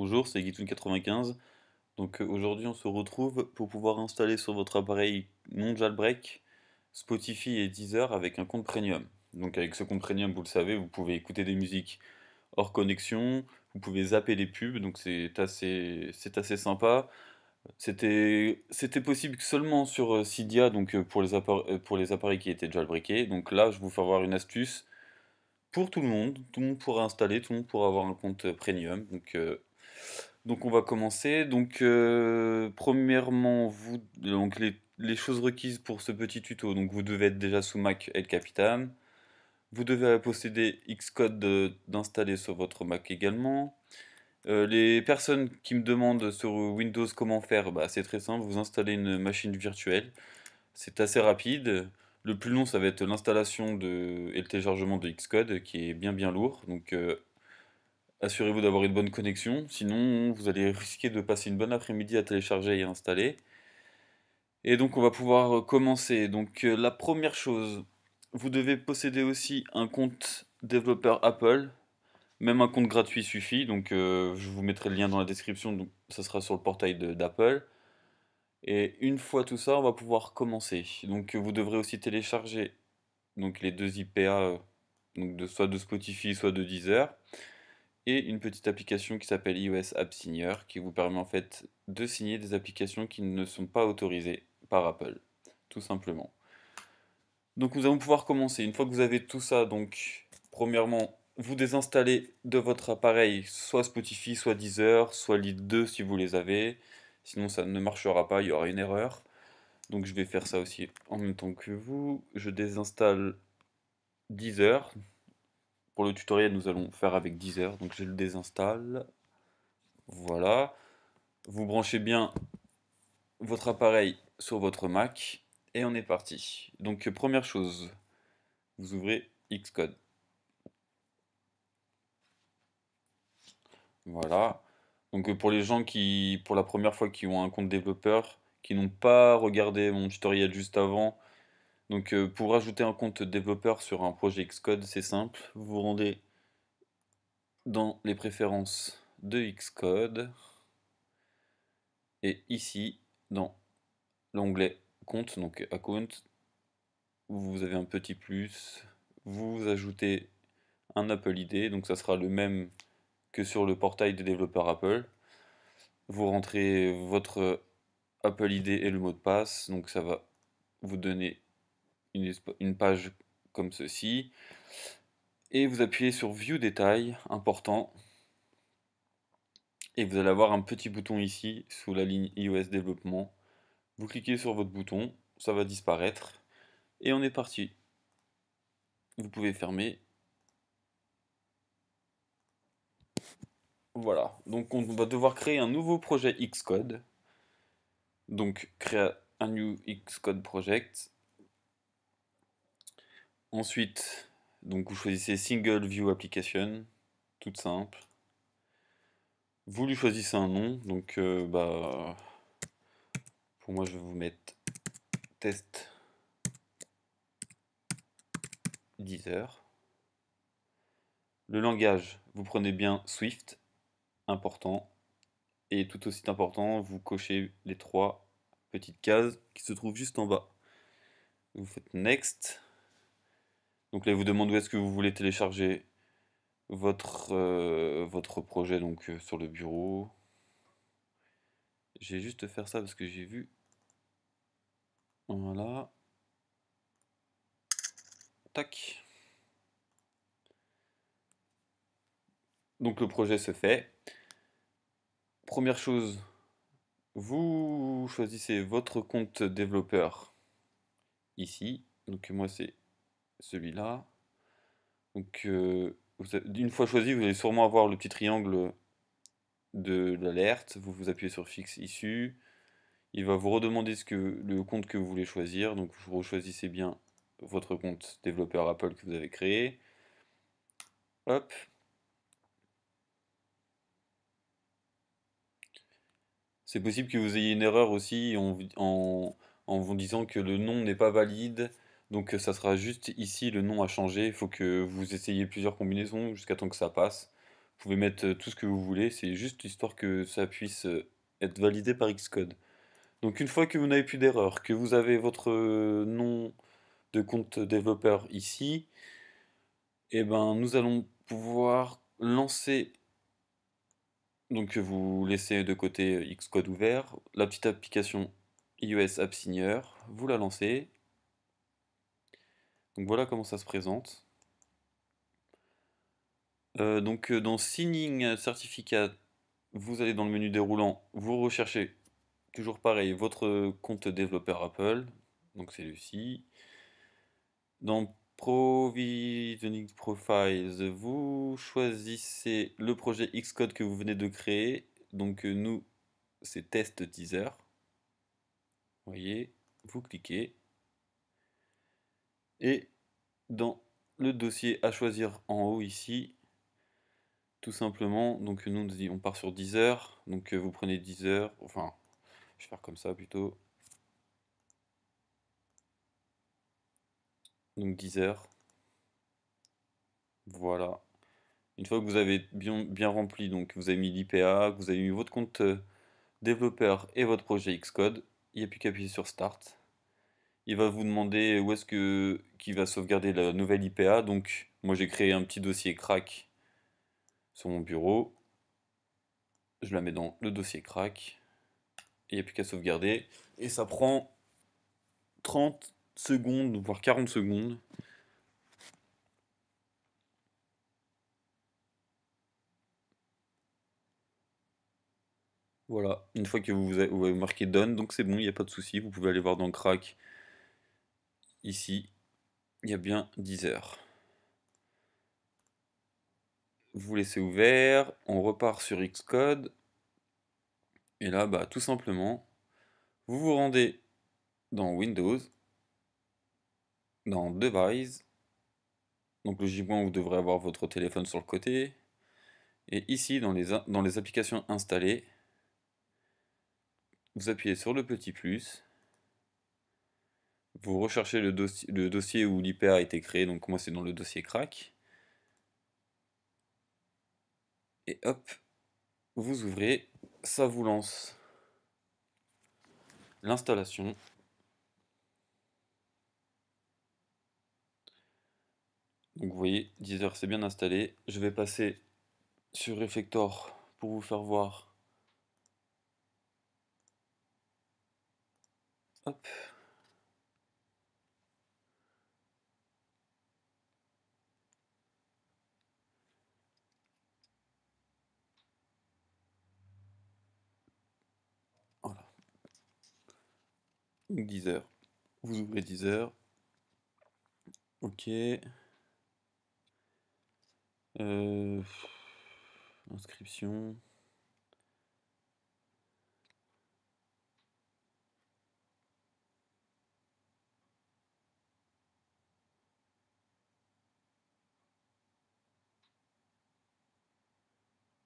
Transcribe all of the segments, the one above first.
Bonjour, c'est Guitoun95. Aujourd'hui on se retrouve pour pouvoir installer sur votre appareil non jailbreak Spotify et Deezer avec un compte premium. Donc avec ce compte premium, vous le savez, vous pouvez écouter des musiques hors connexion, vous pouvez zapper les pubs, donc c'est assez sympa. C'était possible que seulement sur Cydia, donc pour les appareils qui étaient jailbreakés. Donc là, je vais vous faire voir une astuce pour tout le monde pourra installer, tout le monde pourra avoir un compte premium. Donc on va commencer. Premièrement, les choses requises pour ce petit tuto. Donc vous devez être déjà sous Mac El Capitan. Vous devez posséder Xcode d'installer sur votre Mac également. Les personnes qui me demandent sur Windows comment faire, bah, c'est très simple, vous installez une machine virtuelle. C'est assez rapide. Le plus long, ça va être et le téléchargement de Xcode qui est bien lourd. Assurez-vous d'avoir une bonne connexion, sinon vous allez risquer de passer une bonne après-midi à télécharger et à installer. Et donc on va pouvoir commencer. La première chose, vous devez posséder aussi un compte développeur Apple. Même un compte gratuit suffit, je vous mettrai le lien dans la description, donc ça sera sur le portail d'Apple. Et une fois tout ça, on va pouvoir commencer. Vous devrez aussi télécharger les deux IPA, soit de Spotify, soit de Deezer. Et une petite application qui s'appelle iOS App Signer qui vous permet en fait de signer des applications qui ne sont pas autorisées par Apple, tout simplement. Donc nous allons pouvoir commencer. Une fois que vous avez tout ça, premièrement, vous désinstallez de votre appareil soit Spotify, soit Deezer, soit les deux si vous les avez. Sinon ça ne marchera pas, il y aura une erreur. Donc je vais faire ça aussi en même temps que vous. Je désinstalle Deezer. Pour le tutoriel, nous allons faire avec Deezer. Donc je le désinstalle. Voilà. Vous branchez bien votre appareil sur votre Mac et on est parti. Première chose, vous ouvrez Xcode. Voilà. Pour les gens qui, pour la première fois, qui ont un compte développeur, qui n'ont pas regardé mon tutoriel juste avant, pour ajouter un compte développeur sur un projet Xcode, c'est simple. Vous vous rendez dans les préférences de Xcode et ici, dans l'onglet compte, donc account, vous avez un petit plus, vous ajoutez un Apple ID, donc ça sera le même que sur le portail des développeurs Apple. Vous rentrez votre Apple ID et le mot de passe, donc ça va vous donner une page comme ceci. Et vous appuyez sur View détail, important, et vous allez avoir un petit bouton ici, sous la ligne iOS développement. Vous cliquez sur votre bouton, ça va disparaître, et on est parti. Vous pouvez fermer. Voilà, donc on va devoir créer un nouveau projet Xcode. Donc créer un new Xcode project. Ensuite, vous choisissez Single View Application, toute simple. Vous lui choisissez un nom, pour moi je vais vous mettre test Deezer. Le langage, vous prenez bien Swift, important. Et tout aussi important, vous cochez les trois petites cases qui se trouvent juste en bas. Vous faites Next. Donc là, il vous demande où est-ce que vous voulez télécharger votre projet sur le bureau. Je vais juste faire ça parce que j'ai vu. Voilà. Tac. Donc le projet se fait. Première chose, vous choisissez votre compte développeur ici. Donc moi c'est celui-là. Une fois choisi, vous allez sûrement avoir le petit triangle de l'alerte. Vous appuyez sur Fixe issue. Il va vous redemander le compte que vous voulez choisir. Donc vous choisissez bien votre compte développeur Apple que vous avez créé. Hop. C'est possible que vous ayez une erreur aussi en vous disant que le nom n'est pas valide. Ça sera juste ici le nom à changer. Il faut que vous essayiez plusieurs combinaisons jusqu'à temps que ça passe pouvez mettre tout ce que vous voulez, c'est juste histoire que ça puisse être validé par Xcode. Donc une fois que vous n'avez plus d'erreur, que vous avez votre nom de compte développeur ici, et ben nous allons pouvoir lancer, donc vous laissez de côté Xcode ouvert, la petite application iOS App Signer, vous la lancez. Donc voilà comment ça se présente. Dans Signing Certificate, vous allez dans le menu déroulant, vous recherchez toujours pareil votre compte développeur Apple, donc c'est celui-ci. Dans Provisioning Profiles, vous choisissez le projet Xcode que vous venez de créer. Donc nous, c'est Test Teaser. Vous voyez, vous cliquez. Et dans le dossier à choisir en haut ici, tout simplement, donc nous on part sur Deezer. Donc vous prenez Deezer, enfin, je vais faire comme ça plutôt. Donc Deezer. Voilà. Une fois que vous avez bien rempli, donc vous avez mis l'IPA, que vous avez mis votre compte développeur et votre projet Xcode, il n'y a plus qu'à appuyer sur Start. Il va vous demander où est-ce que qu'il va sauvegarder la nouvelle IPA. Donc moi j'ai créé un petit dossier crack sur mon bureau. Je la mets dans le dossier crack. Il n'y a plus qu'à sauvegarder. Et ça prend 30 secondes, voire 40 secondes. Voilà, une fois que vous avez marqué Done, donc c'est bon, il n'y a pas de souci. Vous pouvez aller voir dans Crack. Ici, il y a bien 10 heures. Vous laissez ouvert, on repart sur Xcode. Et là, bah, tout simplement, vous vous rendez dans Windows, dans Device. Donc logiquement, vous devrez avoir votre téléphone sur le côté. Et ici, dans les applications installées, vous appuyez sur le petit plus. Vous recherchez le dossier où l'IPA a été créé. Donc moi, c'est dans le dossier crack. Et hop, vous ouvrez, ça vous lance l'installation. Donc vous voyez, Deezer c'est bien installé. Je vais passer sur Reflector pour vous faire voir. Hop. Voilà. Donc Deezer. Vous ouvrez Deezer. Ok. Euh, Inscription.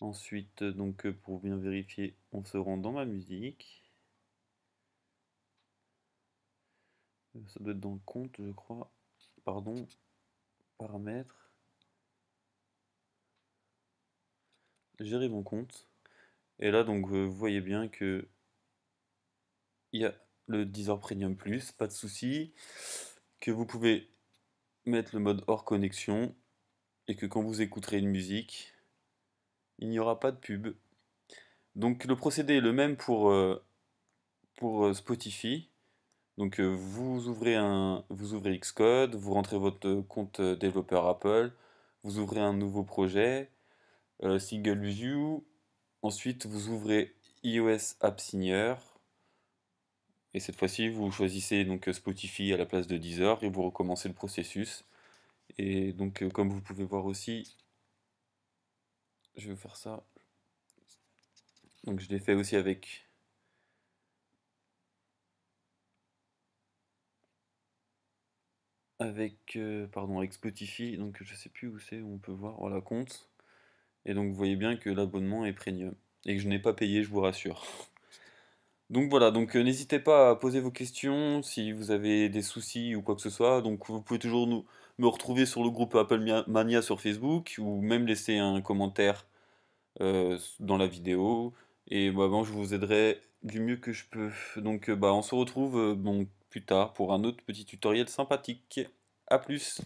Ensuite, donc pour bien vérifier, on se rend dans ma musique. Ça doit être dans le compte, je crois. Pardon. Paramètres. Gérer mon compte. Et là, donc, vous voyez bien que il y a le Deezer Premium Plus, pas de souci. Que vous pouvez mettre le mode hors connexion. Et que quand vous écouterez une musique, il n'y aura pas de pub. Donc le procédé est le même pour Spotify. Donc vous ouvrez Xcode, vous rentrez votre compte développeur Apple, vous ouvrez un nouveau projet, Single View, ensuite vous ouvrez iOS App Signer, et cette fois-ci vous choisissez donc Spotify à la place de Deezer et vous recommencez le processus. Et donc comme vous pouvez voir aussi, je vais faire ça. Donc je l'ai fait aussi avec Spotify, donc je sais plus où c'est, où on peut voir, voilà, compte. Et donc vous voyez bien que l'abonnement est premium. Et que je n'ai pas payé, je vous rassure. Donc voilà, donc n'hésitez pas à poser vos questions si vous avez des soucis ou quoi que ce soit. Donc vous pouvez toujours me retrouver sur le groupe Apple Mania sur Facebook ou même laisser un commentaire dans la vidéo. Et bah, bon, je vous aiderai du mieux que je peux. Donc bah, on se retrouve bon, plus tard pour un autre petit tutoriel sympathique. A plus!